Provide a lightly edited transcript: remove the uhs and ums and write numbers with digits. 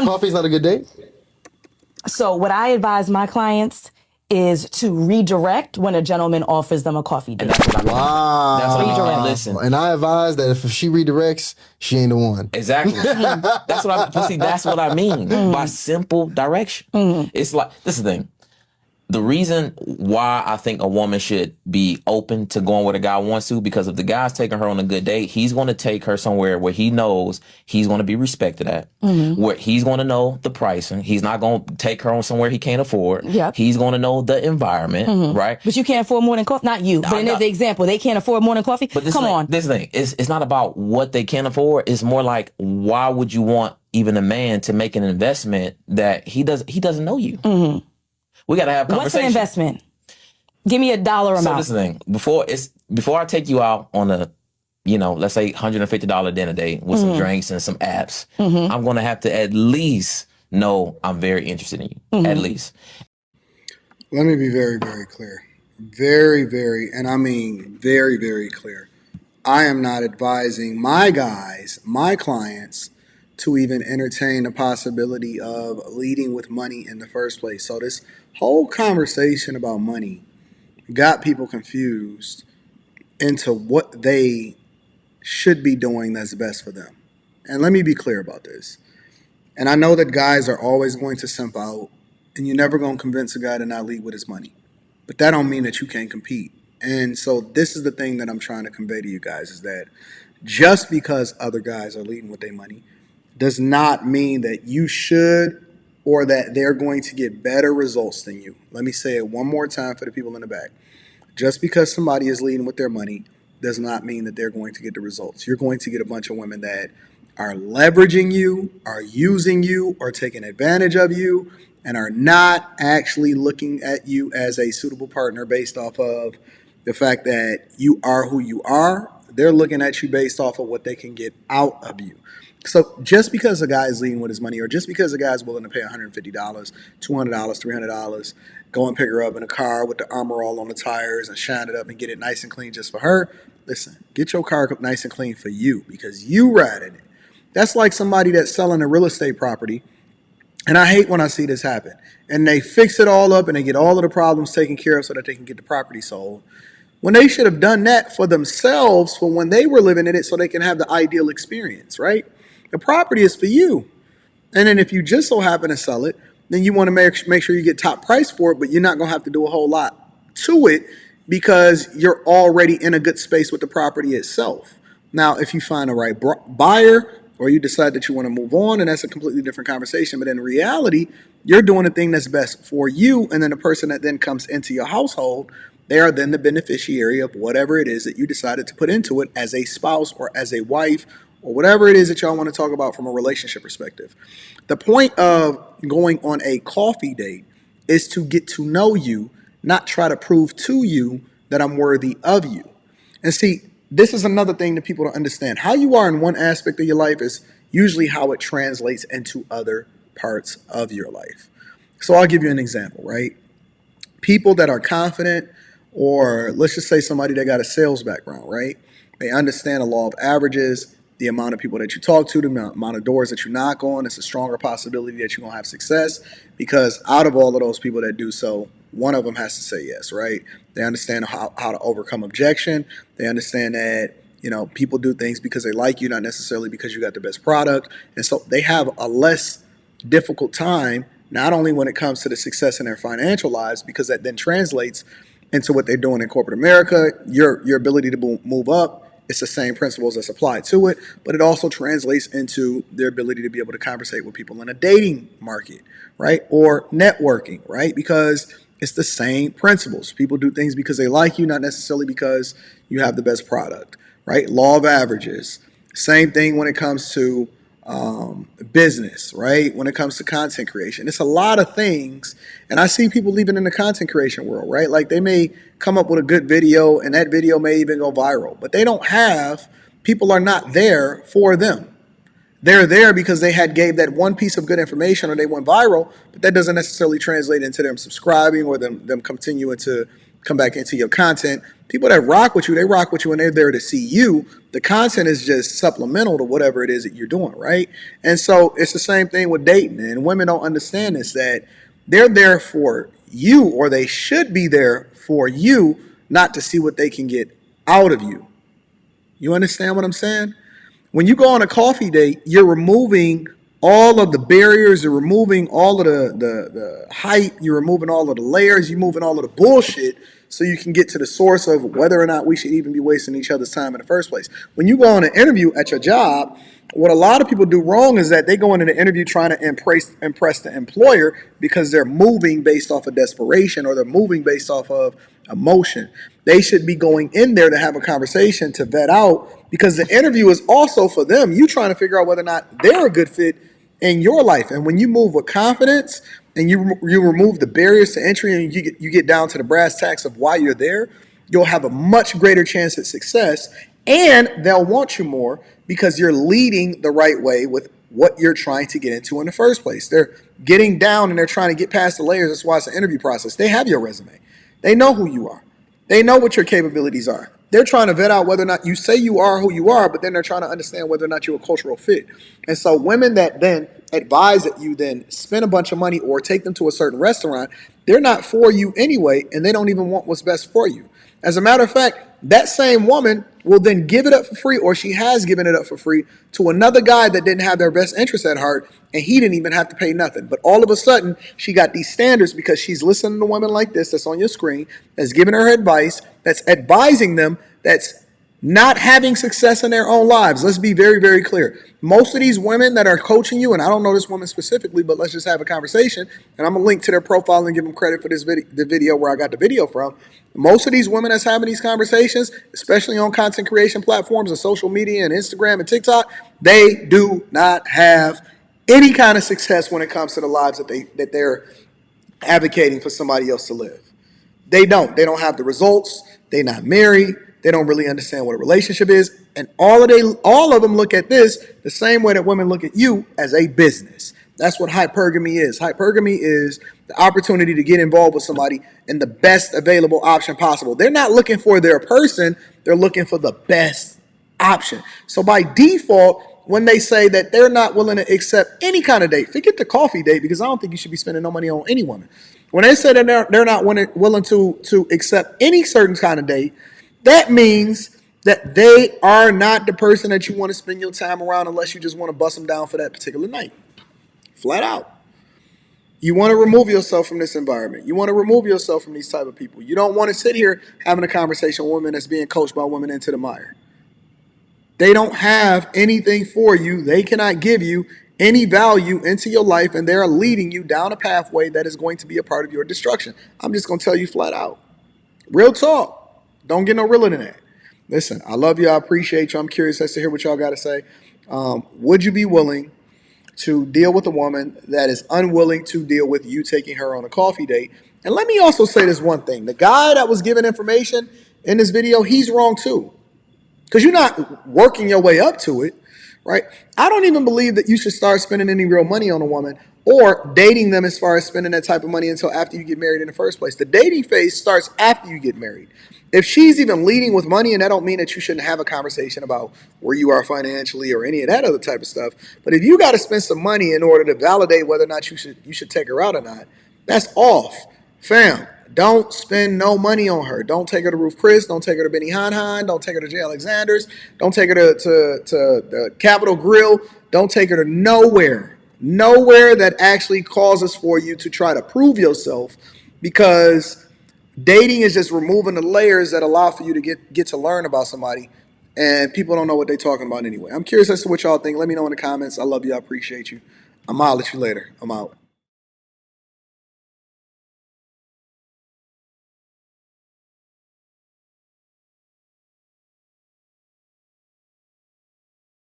Coffee's not a good date? So what I advise my clients is to redirect when a gentleman offers them a coffee date. Wow. That's what I mean. Listen. And I advise that if she redirects, she ain't the one. Exactly. That's what I mean by simple direction. It's like, this is the thing. The reason why I think a woman should be open to going where the guy wants to, because if the guy's taking her on a good date, he's going to take her somewhere where he knows he's going to be respected at, where he's going to know the pricing. He's not going to take her on somewhere he can't afford. Yep. He's going to know the environment, right? But you can't afford more than coffee. Not you, but in the example, they can't afford more than coffee. But Come on. This thing, it's not about what they can afford. It's more like, why would you want even a man to make an investment that he doesn't know you? We got to have conversation. What's an investment? Give me a dollar amount. So this is the thing. Before I take you out on a, let's say $150 dinner date with some drinks and some apps, I'm going to have to at least know I'm very interested in you. At least. Let me be very, very clear. Very, very, and I mean very, very clear. I am not advising my guys, my clients, to even entertain the possibility of leading with money in the first place. So this whole conversation about money got people confused into what they should be doing that's best for them. And let me be clear about this. And I know that guys are always going to simp out, and you're never going to convince a guy to not lead with his money. But that don't mean that you can't compete. And so this is the thing that I'm trying to convey to you guys, is that just because other guys are leading with their money does not mean that you should or that they're going to get better results than you. Let me say it one more time for the people in the back. Just because somebody is leading with their money does not mean that they're going to get the results. You're going to get a bunch of women that are leveraging you, are using you, or taking advantage of you, and are not actually looking at you as a suitable partner based off of the fact that you are who you are. They're looking at you based off of what they can get out of you. So just because a guy is leading with his money, or just because a guy is willing to pay $150, $200, $300, go and pick her up in a car with the armor all on the tires and shine it up and get it nice and clean just for her, listen, get your car nice and clean for you, because you ride in it. That's like somebody that's selling a real estate property, and I hate when I see this happen, and they fix it all up and they get all of the problems taken care of so that they can get the property sold, when they should have done that for themselves for when they were living in it so they can have the ideal experience, right? The property is for you. And then if you just so happen to sell it, then you want to make sure you get top price for it, but you're not going to have to do a whole lot to it because you're already in a good space with the property itself. Now, if you find the right buyer, or you decide that you want to move on, and that's a completely different conversation. But in reality, you're doing the thing that's best for you, and then the person that then comes into your household, they are then the beneficiary of whatever it is that you decided to put into it as a spouse or as a wife, or whatever it is that y'all want to talk about from a relationship perspective. The point of going on a coffee date is to get to know you, not try to prove to you that I'm worthy of you. And see, this is another thing that people don't understand. How you are in one aspect of your life is usually how it translates into other parts of your life. So I'll give you an example, right? People that are confident, or let's just say somebody that got a sales background, right? They understand the law of averages, the amount of people that you talk to, the amount of doors that you knock on. It's a stronger possibility that you're going to have success, because out of all of those people that do so, one of them has to say yes, right? They understand how to overcome objection. They understand that, people do things because they like you, not necessarily because you got the best product. And so they have a less difficult time, not only when it comes to the success in their financial lives, because that then translates into what they're doing in corporate America, your ability to move up. It's the same principles that's applied to it, but it also translates into their ability to be able to conversate with people in a dating market, right? Or networking, right? Because it's the same principles. People do things because they like you, not necessarily because you have the best product, right? Law of averages. Same thing when it comes to business, right? When it comes to content creation. It's a lot of things. And I see people even in the content creation world, right? Like they may come up with a good video and that video may even go viral, but people are not there for them. They're there because they gave that one piece of good information or they went viral, but that doesn't necessarily translate into them subscribing or them continuing to come back into your content. People that rock with you, they rock with you and they're there to see you. The content is just supplemental to whatever it is that you're doing, right? And so it's the same thing with dating. And women don't understand this, that they're there for you, or they should be there for you, not to see what they can get out of you. You understand what I'm saying? When you go on a coffee date, you're removing all of the barriers, you're removing all of the hype, you're removing all of the layers, you're moving all of the bullshit so you can get to the source of whether or not we should even be wasting each other's time in the first place. When you go on an interview at your job, what a lot of people do wrong is that they go into the interview trying to impress the employer because they're moving based off of desperation, or they're moving based off of emotion. They should be going in there to have a conversation, to vet out, because the interview is also for them. You trying to figure out whether or not they're a good fit in your life. And when you move with confidence and you remove the barriers to entry, and you get down to the brass tacks of why you're there, you'll have a much greater chance at success, and they'll want you more because you're leading the right way with what you're trying to get into in the first place. They're getting down and they're trying to get past the layers. That's why it's an interview process. They have your resume. They know who you are. They know what your capabilities are. They're trying to vet out whether or not you say you are who you are, but then they're trying to understand whether or not you're a cultural fit. And so women that then advise that you then spend a bunch of money or take them to a certain restaurant, they're not for you anyway, and they don't even want what's best for you. As a matter of fact, that same woman will then give it up for free, or she has given it up for free, to another guy that didn't have their best interest at heart, and he didn't even have to pay nothing. But all of a sudden, she got these standards because she's listening to women like this that's on your screen, that's giving her advice, that's advising them, that's not having success in their own lives. Let's be very, very clear. Most of these women that are coaching you, and I don't know this woman specifically, but let's just have a conversation, and I'm going to link to their profile and give them credit for this the video where I got the video from. Most of these women that's having these conversations, especially on content creation platforms and social media and Instagram and TikTok, they do not have any kind of success when it comes to the lives that they're advocating for somebody else to live. They don't. They don't have the results. They're not married. They don't really understand what a relationship is. And all of them look at this the same way that women look at you, as a business. That's what hypergamy is. Hypergamy is the opportunity to get involved with somebody in the best available option possible. They're not looking for their person. They're looking for the best option. So by default, when they say that they're not willing to accept any kind of date, forget the coffee date, because I don't think you should be spending no money on any woman. When they say that they're not willing to accept any certain kind of date, that means that they are not the person that you want to spend your time around, unless you just want to bust them down for that particular night. Flat out. You want to remove yourself from this environment. You want to remove yourself from these type of people. You don't want to sit here having a conversation with women that's being coached by women into the mire. They don't have anything for you. They cannot give you any value into your life, and they're leading you down a pathway that is going to be a part of your destruction. I'm just going to tell you flat out. Real talk. Don't get no realer than that. Listen, I love you. I appreciate you. I'm curious as to hear what y'all got to say. Would you be willing to deal with a woman that is unwilling to deal with you taking her on a coffee date? And let me also say this one thing. The guy that was giving information in this video, he's wrong too. Because you're not working your way up to it, right? I don't even believe that you should start spending any real money on a woman or dating them as far as spending that type of money until after you get married in the first place. The dating phase starts after you get married. If she's even leading with money, and that don't mean that you shouldn't have a conversation about where you are financially or any of that other type of stuff. But if you got to spend some money in order to validate whether or not you should take her out or not, that's off. Fam, don't spend no money on her. Don't take her to Ruth Chris. Don't take her to Benny Han. Don't take her to J. Alexander's. Don't take her to the Capitol Grill. Don't take her to nowhere. Nowhere that actually causes for you to try to prove yourself, because dating is just removing the layers that allow for you to get to learn about somebody, and people don't know what they're talking about anyway. I'm curious as to what y'all think. Let me know in the comments. I love you. I appreciate you. I'll holler at you later. I'm out.